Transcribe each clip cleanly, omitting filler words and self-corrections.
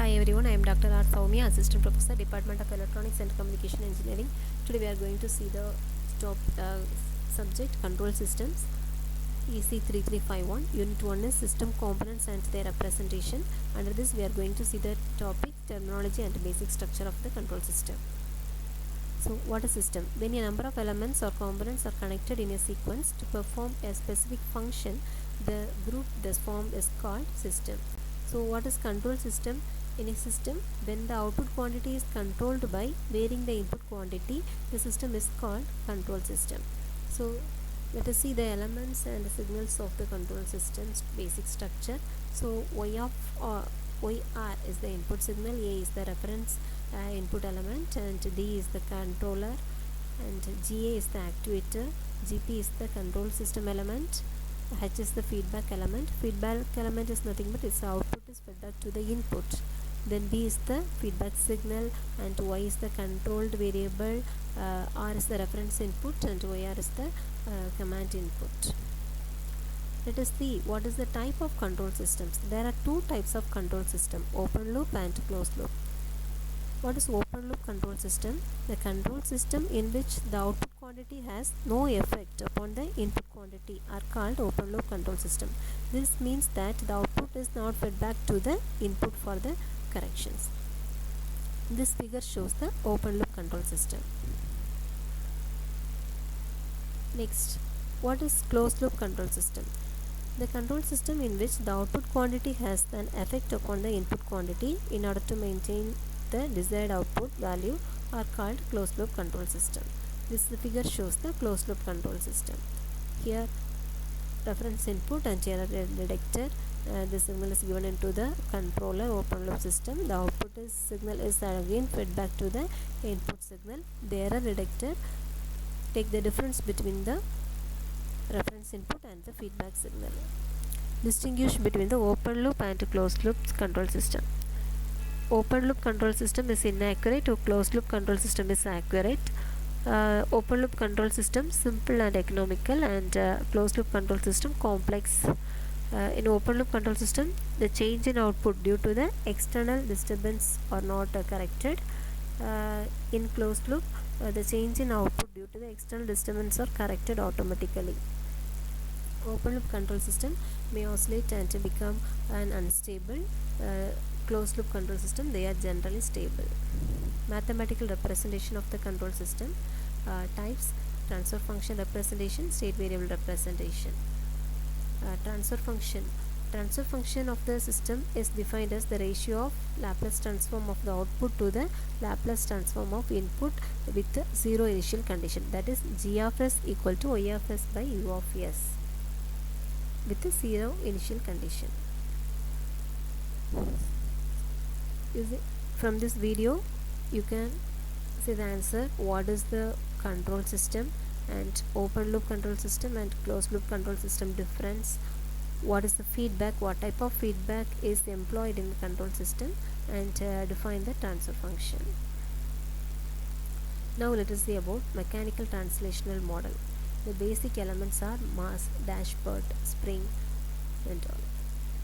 Hi everyone, I am Dr. R. Soumya, Assistant Professor, Department of Electronics and Communication Engineering. Today we are going to see the top subject Control Systems, EC 3351. Unit 1 is System Components and their representation. Under this we are going to see the topic Terminology and basic structure of the control system. So what is system? When a number of elements or components are connected in a sequence to perform a specific function, the group thus formed is called system. So what is control system? In a system, when the output quantity is controlled by varying the input quantity, the system is called control system. So let us see the elements and the signals of the control system's basic structure. So YR is the input signal, A is the reference input element, and D is the controller, and GA is the actuator, GP is the control system element, H is the feedback element. Feedback element is nothing but its output is fed back to the input. Then B is the feedback signal, and Y is the controlled variable, R is the reference input, and YR is the command input. Let us see what is the type of control systems. There are two types of control system, open loop and closed loop. What is open loop control system? The control system in which the output quantity has no effect upon the input quantity are called open loop control system. This means that the output is not fed back to the input for the corrections. This figure shows the open loop control system. Next, what is closed loop control system? The control system in which the output quantity has an effect upon the input quantity in order to maintain the desired output value are called closed loop control system. This figure shows the closed loop control system. Here reference input and error detector. The signal is given into the controller open loop system. The output signal is again fed back to the input signal. The error detector take the difference between the reference input and the feedback signal. Distinguish between the open loop and closed loop control system. Open loop control system is inaccurate, or closed loop control system is accurate. Open loop control system simple and economical, and closed loop control system complex. In open loop control system, the change in output due to the external disturbance are not corrected. In closed loop, the change in output due to the external disturbance are corrected automatically. Open loop control system may oscillate and become an unstable. Closed loop control system, they are generally stable. Mathematical representation of the control system. Types: transfer function representation, state variable representation. Transfer function of the system is defined as the ratio of Laplace transform of the output to the Laplace transform of input with zero initial condition, that is G of s equal to Y of s by U of s with a zero initial condition. From this video you can see the answer, what is the control system and open loop control system and closed loop control system difference, what is the feedback, what type of feedback is employed in the control system, and define the transfer function. Now let us see about mechanical translational model. The basic elements are mass, dashpot, spring, and all.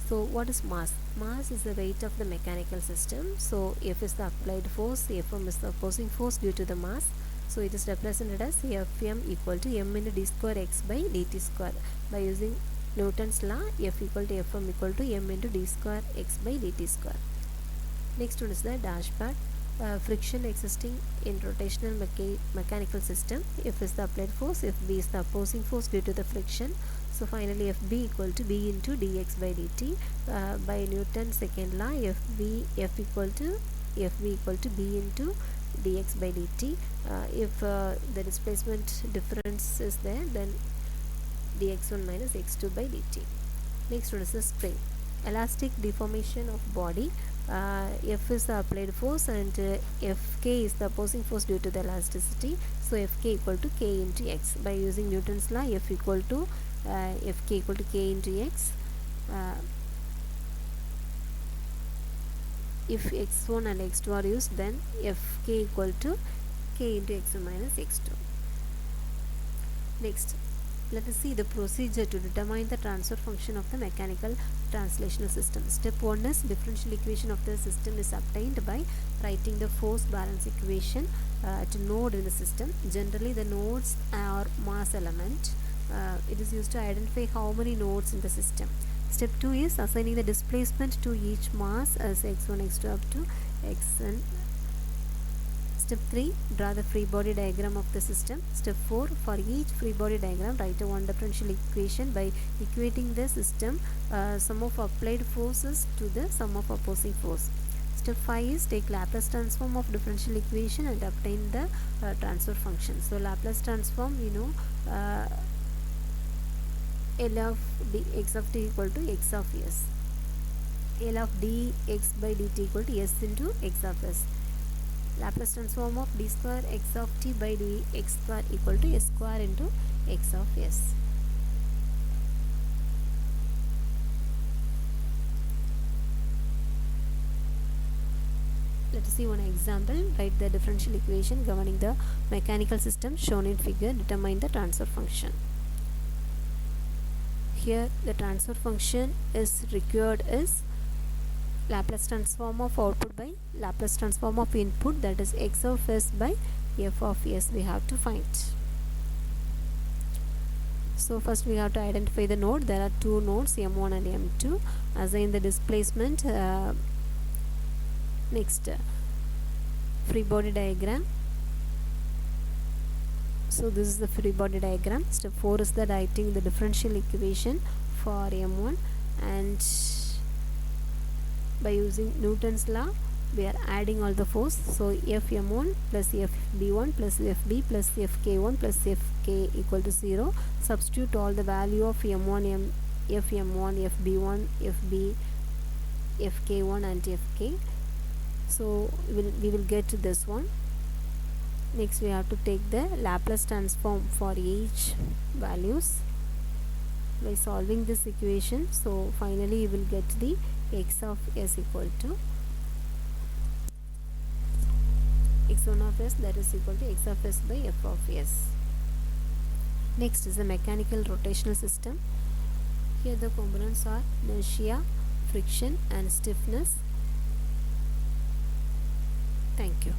So what is mass? Mass is the weight of the mechanical system. So F is the applied force, Fm is the opposing force due to the mass. So it is represented as Fm equal to m into d square x by dt square. By using Newton's law, F equal to Fm equal to m into d square x by dt square. Next one is the dashpot. Friction existing in rotational mechanical system. F is the applied force, Fb is the opposing force due to the friction. So finally Fb equal to b into dx by dt. By Newton's second law, F equal to b into dx by dt. If the displacement difference is there, then dx1 minus x2 by dt. Next one is the spring. Elastic deformation of body. F is the applied force and Fk is the opposing force due to the elasticity. So Fk equal to k into x. By using Newton's law, F equal to Fk equal to k into x. If x1 and x2 are used, then Fk equal to k into x1 minus x2. Next, Let us see the procedure to determine the transfer function of the mechanical translational system. Step 1 is differential equation of the system is obtained by writing the force balance equation at a node in the system. Generally the nodes are mass element. It is used to identify how many nodes in the system. Step 2 is assigning the displacement to each mass as x1, x2 up to xn. Step 3, draw the free body diagram of the system. Step 4, for each free body diagram, write a one differential equation by equating the system sum of applied forces to the sum of opposing force. Step 5 is take Laplace transform of differential equation and obtain the transfer function. So Laplace transform, L of dx of t equal to x of s. L of dx by dt equal to s into x of s. Laplace transform of d square x of t by dx square equal to s square into x of s. Let us see one example. Write the differential equation governing the mechanical system shown in figure. Determine the transfer function. Here the transfer function is required is Laplace transform of output by Laplace transform of input, that is x of s by f of s we have to find. So first we have to identify the node. There are two nodes m1 and m2. Assign the displacement. Next free body diagram. So this is the free body diagram. Step 4 is the writing the differential equation for m1, and by using Newton's law we are adding all the force. So Fm1 plus Fb1 plus Fb plus Fk1 plus Fk equal to 0. Substitute all the value of m1, Fm1, Fb1, Fb, Fk1 and Fk. So we will get to this one. Next we have to take the Laplace transform for each values by solving this equation. So finally you will get the x of s equal to x1 of s, that is equal to x of s by f of s. Next is the mechanical rotational system. Here the components are inertia, friction and stiffness. Thank you.